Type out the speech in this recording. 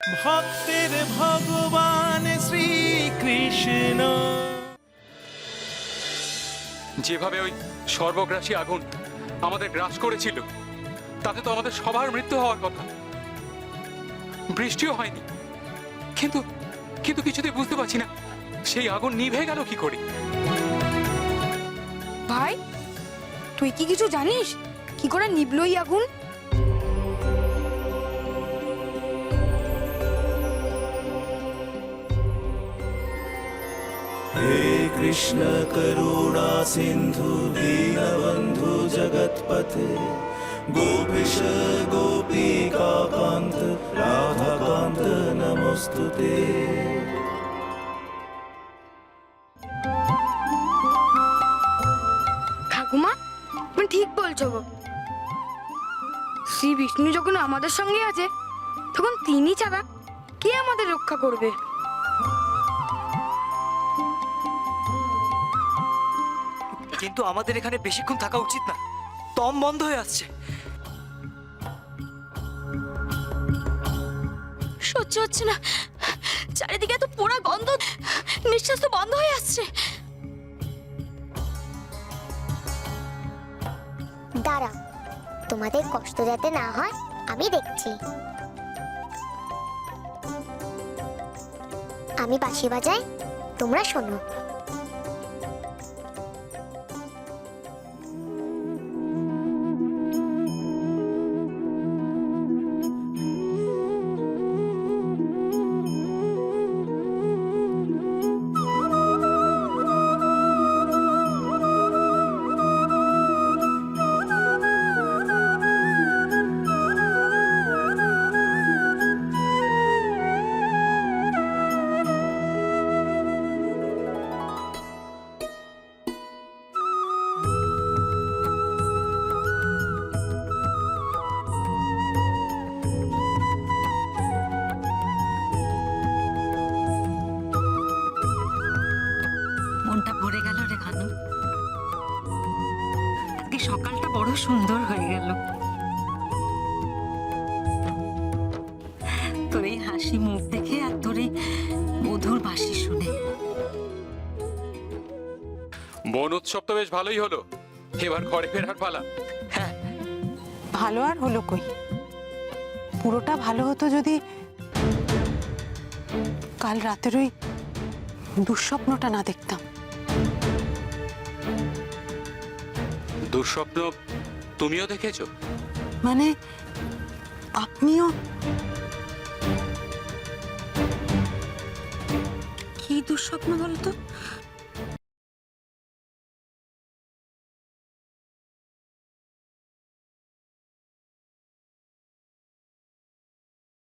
ভক্তের ভগবান শ্রীকৃষ্ণ। যেভাবে ওই সর্বগ্রাসী আগুন আমাদের গ্রাস করেছিল, তাতে তো আমাদের সবার মৃত্যু হওয়ার কথা। বৃষ্টিও হয়নি, কিন্তু কিন্তু কিছুতেই বুঝতে পারছি না সেই আগুন নিভে গেল কি করে। ভাই, তুই কি কিছু জানিস কি করে নিভলো এই আগুন? हे कृष्ण करुणा सिंधु दीनबंधु जगतपते गोपीश गोपिका कांत राधा कांत नमोस्तुते। ঠাকুমা, তুমি ঠিক বলছো গো। শ্রী বিষ্ণু যখন আমাদের সঙ্গে আছে, তখন তিনি ছাড়া কে আমাদের রক্ষা করবে? কিন্তু আমাদের এখানে বেশিক্ষণ থাকা উচিত না, দম বন্ধ হয়ে আসছে। সহ্য হচ্ছে না, চারিদিকে এত পোড়া গন্ধ, নিঃশ্বাস তো বন্ধ হয়ে আসছে। দাঁড়া, তোমাদের কষ্ট যাতে না হয় আমি দেখছি। আমি বাঁশি বাজাই, তোমরা শোনো। মনটা ভরে গেল রে খানু। আজকে সকালটা বড় সুন্দর হয়ে গেল। তোর এই হাসি মুখ দেখে আর তোর এই মধুর বাঁশি শুনে। বন উৎসব তো বেশ ভালোই হলো, এবার ঘরে ফেরার পালা। হ্যাঁ, ভালো আর হলো কই, পুরোটা ভালো হতো যদি কাল রাতের ওই দুঃস্বপ্নটা না দেখতাম। দুঃস্বপ্ন তুমিও দেখেছো? মানে আপনিও? কি দুঃস্বপ্ন বলতো?